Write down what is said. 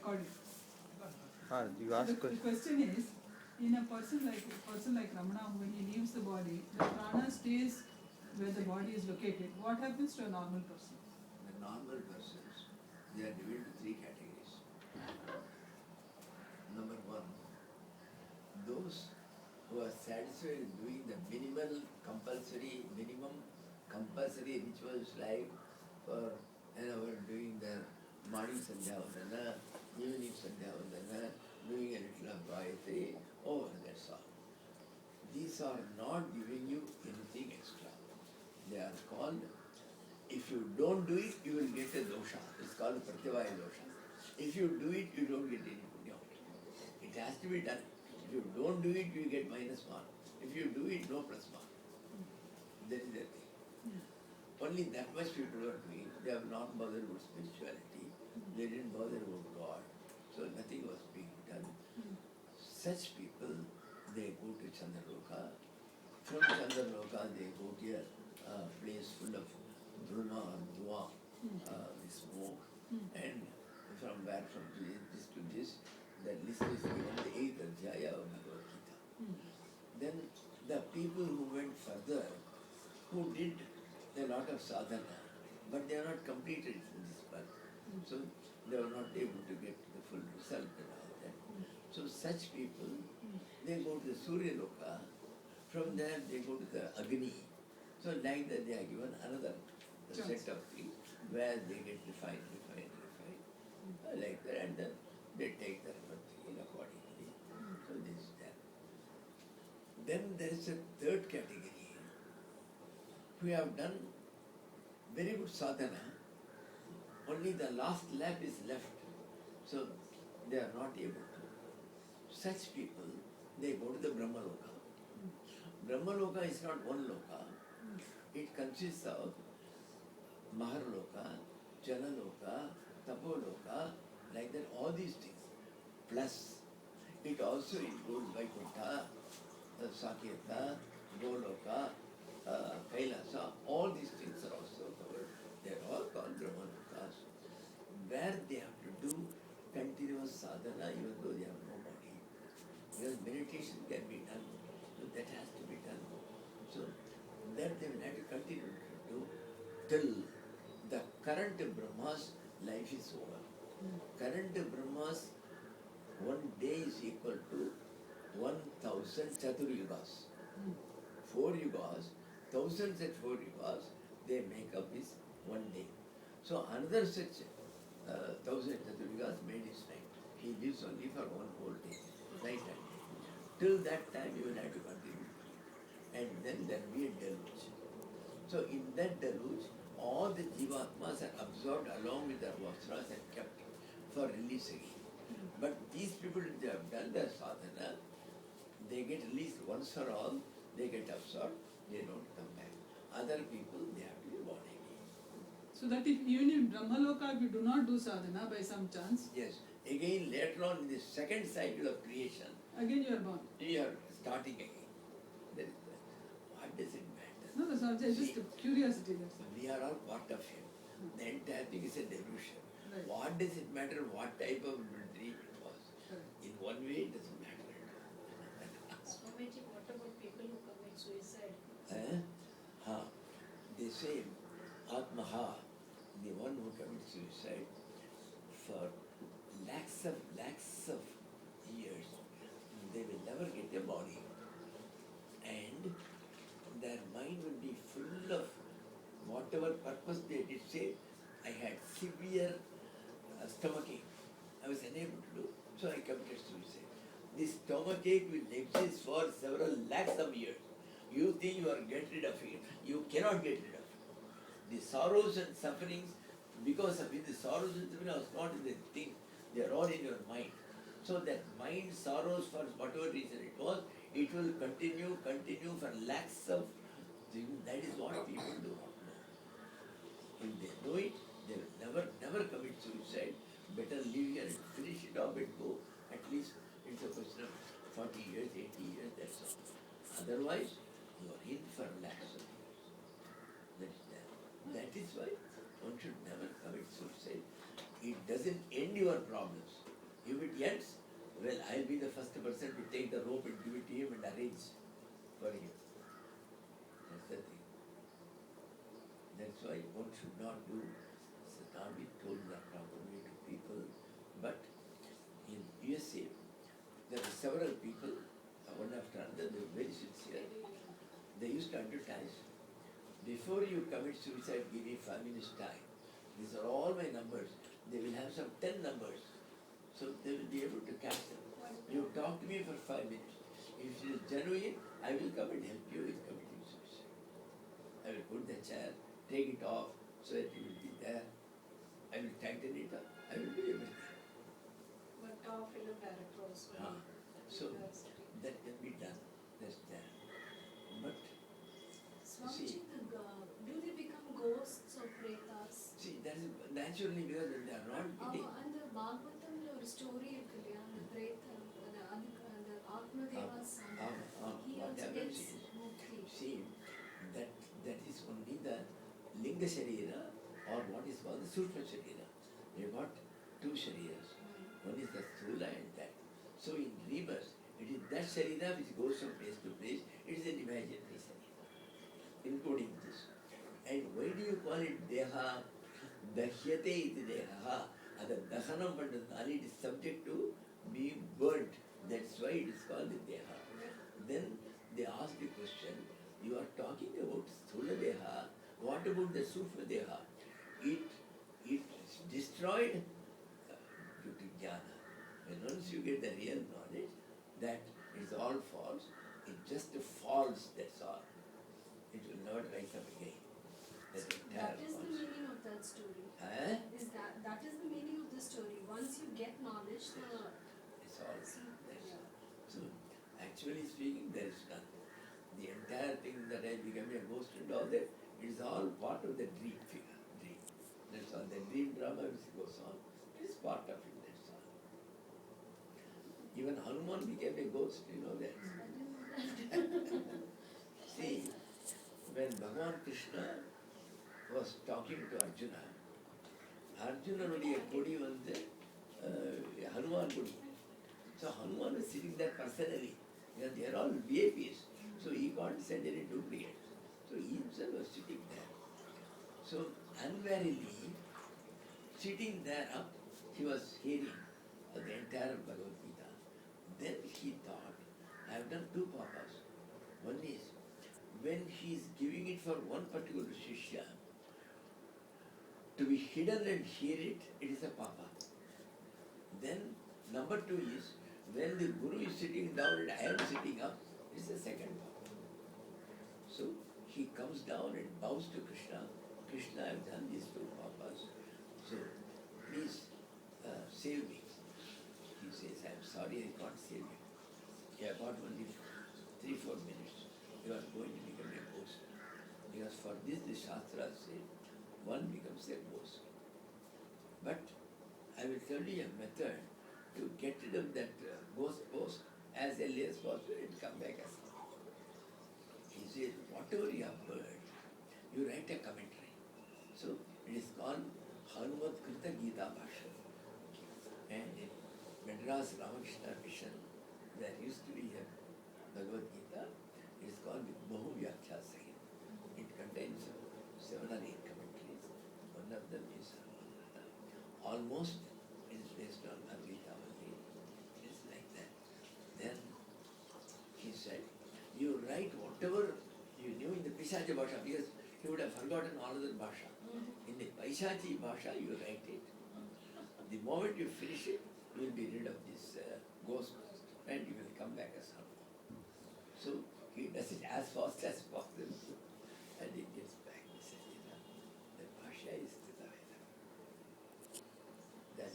recording. You ask The question is, in a person like Ramana, when he leaves the body, the prana stays where the body is located. What happens to a normal person? The normal persons, they are divided into three categories. Number one, those who are satisfied in doing the minimum compulsory rituals like for an hour doing the morning sandhyavandana, evening sandhyavandana, doing a little of Gayatri, that's all. These are not giving you anything extra. They are called, if you don't do it, you will get a dosha. It's called pratyavaya dosha. If you do it, you don't get any punya. It has to be done. If you don't do it, you get -1. If you do it, no +1. That is the thing. Only that much people are doing. They have not bothered about spirituality. They didn't bother about God. So nothing was being done. Such people, they go to Chandraloka. From Chandraloka, they go to a place full of bruma or dua, the smoke. And from where, from this to this, the list is given the 8th Adhyaya of Bhagavad Gita. Then the people who went further, who did a lot of sadhana, but they are not completed in this birth. So they were not able to get the full result and all that. So such people, they go to the Surya Loka, from there they go to the Agni. So like that they are given another set of things where they get refined. Like that, and then they take the in accordingly. So this is that. Then there is a third category. We have done very good sadhana, only the last lap is left. So they are not able to. Such people, they go to the Brahmaloka. Brahmaloka is not one loka. It consists of Maharloka, Janaloka, Tapoloka, like that, all these things. Plus, it also includes Vaikuntha, Sakyata, Goloka, Kailasa, all these things are also covered. They are all called Brahmalokas, where they have to do continuous sadhana even though they have no body. Because meditation can be done, so that has to be done. So that they will have to continue to do till the current Brahma's life is over. Current Brahma's one day is equal to 1000 Chaturyugas. 4 yugas, thousands and 4 yugas, they make up this one day. So another such 1000 Chaturyugas made his night. He lives only for one whole day, night and day. Till that time you will have to continue. And then there will be a deluge. So in that deluge, all the jivatmas are absorbed along with their vastras and kept for releasing. But these people, if they have done their sadhana, they get released once for all, they get absorbed, they don't come back. Other people, they have to be born again. So that if even in Brahmaloka, if you do not do sadhana by some chance, yes, again later on in the second cycle of creation, again you are born. You are starting again. That is what does it matter? No, the subject is just a curiosity. We are all part of him. The entire thing is a delusion. Right. What does it matter what type of dream it was? Right. In one way it doesn't matter. Swamiji, what about people who commit suicide? They say Atmaha, the one who commits suicide, for lakhs of years, they will never get a body. And their mind will be full of whatever purpose they did. Say, I had severe stomachache. I was unable to do, so I committed suicide. This stomachache will exist for several lakhs of years. You think you are get rid of it, you cannot get rid of it. The sorrows and sufferings, because of it, the sorrows and sufferings are not in the thing, they are all in your mind. So that mind sorrows for whatever reason it was, it will continue for lakhs of things. That is what people do not know. If they know it, they will never commit suicide. Better live here and finish it off and go. At least it's a question of 40 years, 80 years, that's all. Otherwise, you are in for lakhs of years. That is why one should never commit suicide. It doesn't end your problems. it ends, well, I'll be the first person to take the rope and give it to him and arrange for him. That's the thing. That's why one should not do, should not be told that properly to people. But in USA, there are several people, one after another, they were very sincere. They used to advertise, before you commit suicide, give me 5 minutes time. These are all my numbers. They will have some 10 numbers. So they will be able to catch them. You talk to me for 5 minutes. If it is genuine, I will come and help you with committing suicide. I will put the chair, take it off so that you will be there. I will tighten it up. I will do everything. But our film director also. So that can be done. That's there. But Swamiji, do they become ghosts or pretas? see, that is naturally because they are not getting. And the Bhagavatam story இருக்கு இல்லையா அந்த பிரேத அந்த ஆத்மதேவா son he What also happens gets is, mukti. see, that is only the Linga Sharira or what is called the Sukshma Sharira. You got two Shariras. One is the Sthula and that. So in rebirth, it is that Sharira which goes from place to place. It is an imaginary Sharira, including this. And why do you call it Deha? Dahyate iti Deha. And the Dahanam Pandana, it is subject to being burnt. That's why it is called the Deha. Then they ask the question, you are talking about Sthula Deha, what about the Sukshma Deha? It is destroyed due to jnana. And once you get the real knowledge that it's all false, it just falls, that's all. It will not rise up again. That entire That is the false. meaning of that story. Is that is the meaning of the story. Once you get knowledge, It's all. That's yeah. all. So, actually speaking, there is none. The entire thing that I become a ghost and all that, it is all part of the dream figure. Dream. That's all. The dream drama which goes on, it is part of it. That's all. Even Hanuman became a ghost, you know that. See, when Bhagavan Krishna was talking to Arjuna, Arjunanuடைய கொடி வந்து Hanuman கொடி. So Hanuman is sitting there personally. Because they are all VIPs. So he can't send any duplicates. So he himself was sitting there. So unwarily, sitting there up, he was hearing the entire Bhagavad Gita. Then he thought, I have done two papas. One is, when he is giving it for one particular Shishya, to be hidden and hear it, it is a papa. Then number two is, when the Guru is sitting down and I am sitting up, it is the second papa. So he comes down and bows to Krishna. Krishna, I have done these two papas. So please save me. He says, I am sorry, I can't save you. You have got only 3-4 minutes. You are going to become a ghost. Because for this the Shastras say, one becomes a ghost. But I will tell you a method to get rid of that ghost post as early as possible and come back as well. He says, whatever you have heard, you write a commentary. So it is called Hanumat Krita Gita Bhasha. And in Madras Ramakrishna Mission, there used to be a Bhagavad Gita. It is called Bahu Vyakhya Sahit. It contains 7 or 8 commentaries. One of them is almost it is based on Advaita only. It is like that. Then he said, you write whatever you knew in the Pishachi Bhasha, because he would have forgotten all other Bhasha. In the Pishachi Bhasha, you write it. The moment you finish it, you will be rid of this ghost and you will come back as Hanuman. So he does it as fast